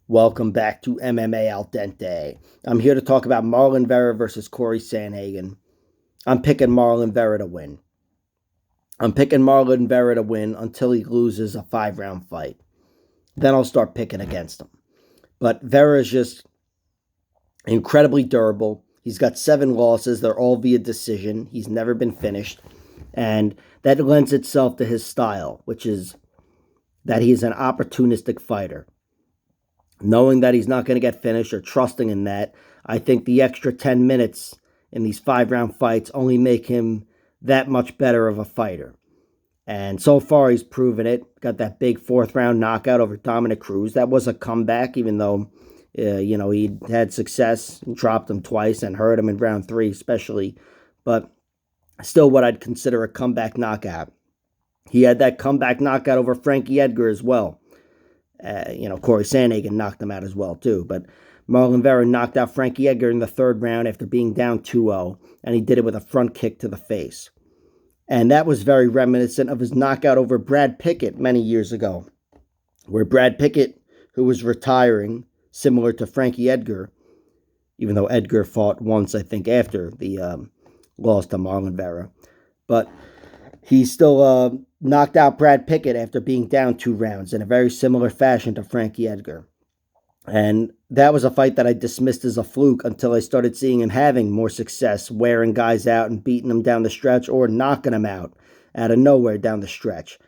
Welcome back to MMA Al Dente. I'm here to talk about Marlon Vera versus Cory Sandhagen. I'm picking Marlon Vera to win. I'm picking Marlon Vera to win until he loses a 5-round fight. Then I'll start picking against him. But Vera is just incredibly durable. He's got 7 losses. They're all via decision. He's never been finished. And that lends itself to his style, which is that he's an opportunistic fighter. Knowing that he's not going to get finished or trusting in that, I think the extra 10 minutes in these 5-round fights only make him that much better of a fighter. And so far, he's proven it. Got that big 4th-round knockout over Dominic Cruz. That was a comeback, even though, he had success and dropped him twice and hurt him in round 3 especially. But still what I'd consider a comeback knockout. He had that comeback knockout over Frankie Edgar as well. Cory Sandhagen knocked him out as well, too. But Marlon Vera knocked out Frankie Edgar in the 3rd round after being down 2-0, and he did it with a front kick to the face. And that was very reminiscent of his knockout over Brad Pickett many years ago, where Brad Pickett, who was retiring, similar to Frankie Edgar, even though Edgar fought once, I think, after the loss to Marlon Vera. But he still knocked out Brad Pickett after being down 2 rounds in a very similar fashion to Frankie Edgar. And that was a fight that I dismissed as a fluke until I started seeing him having more success, wearing guys out and beating them down the stretch or knocking them out of nowhere down the stretch.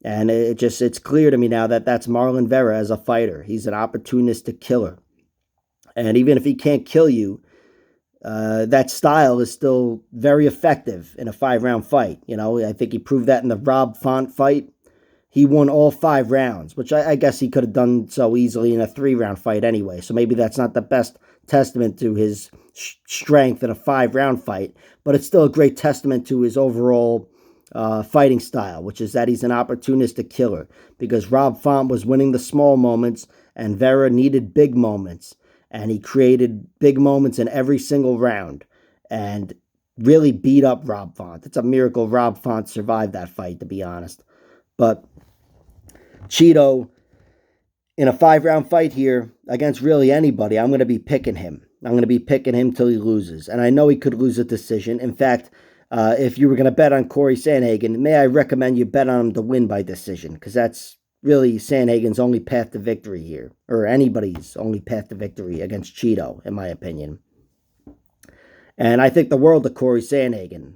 And it's clear to me now that that's Marlon Vera as a fighter. He's an opportunistic killer. And even if he can't kill you, that style is still very effective in a 5-round fight. I think he proved that in the Rob Font fight. He won all 5 rounds, which I guess he could have done so easily in a 3-round fight anyway. So maybe that's not the best testament to his strength in a 5-round fight, but it's still a great testament to his overall fighting style, which is that he's an opportunistic killer, because Rob Font was winning the small moments and Vera needed big moments. And he created big moments in every single round and really beat up Rob Font. It's a miracle Rob Font survived that fight, to be honest. But Chito, in a 5-round fight here against really anybody, I'm going to be picking him. I'm going to be picking him till he loses. And I know he could lose a decision. In fact, if you were going to bet on Cory Sandhagen, may I recommend you bet on him to win by decision, because that's really Sandhagen's only path to victory here, or anybody's only path to victory against Chito, in my opinion. And I think the world of Cory Sandhagen.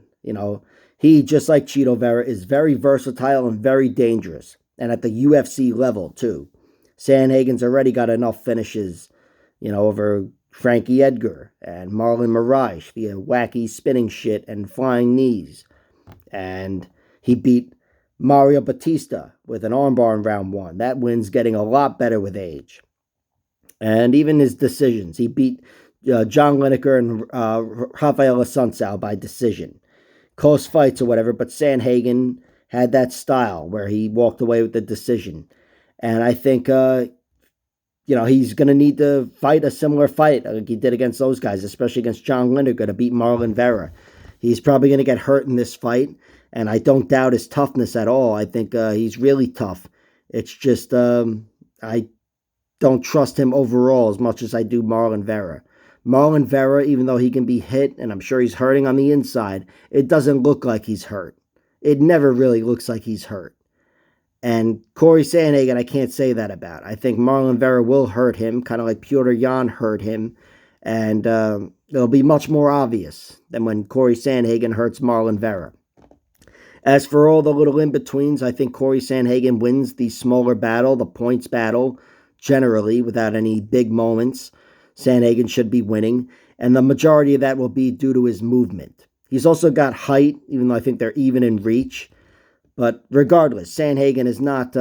He, just like Chito Vera, is very versatile and very dangerous, and at the UFC level, too. Sandhagen's already got enough finishes, over Frankie Edgar and Marlon Moraes via wacky spinning shit and flying knees. And he beat Mario Batista with an armbar in round 1. That win's getting a lot better with age. And even his decisions. He beat John Lineker and Rafael Assunção by decision. Close fights or whatever, but Sandhagen had that style where he walked away with the decision. And I think, he's going to need to fight a similar fight like he did against those guys, especially against John Lineker to beat Marlon Vera. He's probably going to get hurt in this fight. And I don't doubt his toughness at all. I think he's really tough. It's just I don't trust him overall as much as I do Marlon Vera. Marlon Vera, even though he can be hit, and I'm sure he's hurting on the inside, it doesn't look like he's hurt. It never really looks like he's hurt. And Cory Sandhagen, I can't say that about. I think Marlon Vera will hurt him, kind of like Petr Yan hurt him. And it'll be much more obvious than when Cory Sandhagen hurts Marlon Vera. As for all the little in-betweens, I think Cory Sandhagen wins the smaller battle, the points battle, generally, without any big moments. Sandhagen should be winning, and the majority of that will be due to his movement. He's also got height, even though I think they're even in reach. But regardless, Sandhagen is not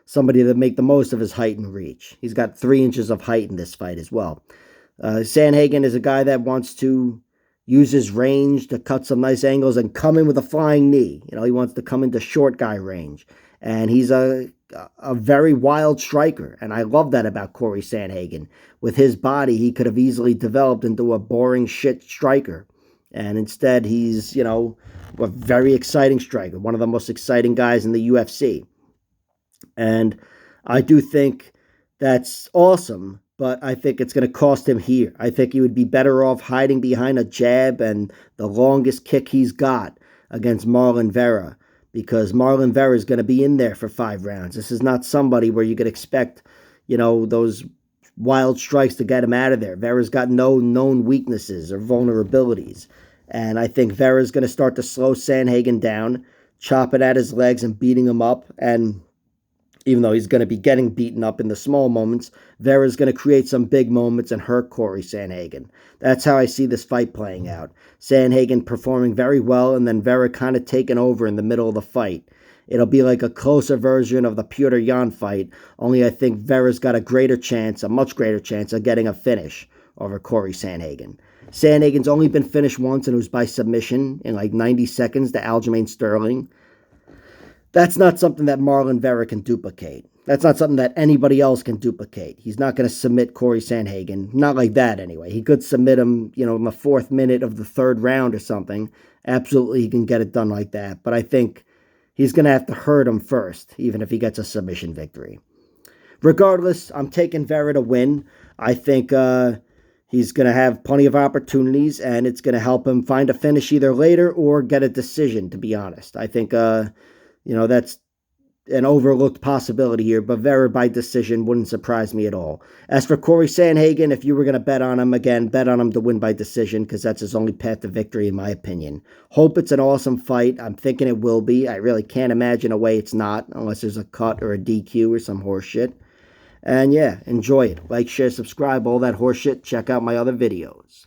somebody to make the most of his height and reach. He's got 3 inches of height in this fight as well. Sandhagen is a guy that wants to use his range to cut some nice angles and come in with a flying knee. He wants to come into short guy range. And he's a very wild striker. And I love that about Cory Sandhagen. With his body, he could have easily developed into a boring shit striker. And instead, he's, a very exciting striker. One of the most exciting guys in the UFC. And I do think That's awesome, but I think it's going to cost him here. I think he would be better off hiding behind a jab and the longest kick he's got against Marlon Vera, because Marlon Vera is going to be in there for 5 rounds. This is not somebody where you could expect, those wild strikes to get him out of there. Vera's got no known weaknesses or vulnerabilities. And I think Vera's going to start to slow Sandhagen down, chopping at his legs and beating him up. And even though he's going to be getting beaten up in the small moments, Vera's going to create some big moments and hurt Cory Sandhagen. That's how I see this fight playing out. Sandhagen performing very well, and then Vera kind of taking over in the middle of the fight. It'll be like a closer version of the Petr Yan fight, only I think Vera's got a much greater chance of getting a finish over Cory Sandhagen. Sandhagen's only been finished once, and it was by submission in like 90 seconds to Aljamain Sterling. That's not something that Marlon Vera can duplicate. That's not something that anybody else can duplicate. He's not going to submit Cory Sandhagen. Not like that, anyway. He could submit him, in the 4th minute of the 3rd round or something. Absolutely, he can get it done like that. But I think he's going to have to hurt him first, even if he gets a submission victory. Regardless, I'm taking Vera to win. I think he's going to have plenty of opportunities, and it's going to help him find a finish either later or get a decision, to be honest. I think that's an overlooked possibility here, but Vera by decision wouldn't surprise me at all. As for Cory Sandhagen, if you were going to bet on him, again, bet on him to win by decision, because that's his only path to victory, in my opinion. Hope it's an awesome fight. I'm thinking it will be. I really can't imagine a way it's not, unless there's a cut or a DQ or some horse shit. And yeah, enjoy it. Like, share, subscribe, all that horse shit. Check out my other videos.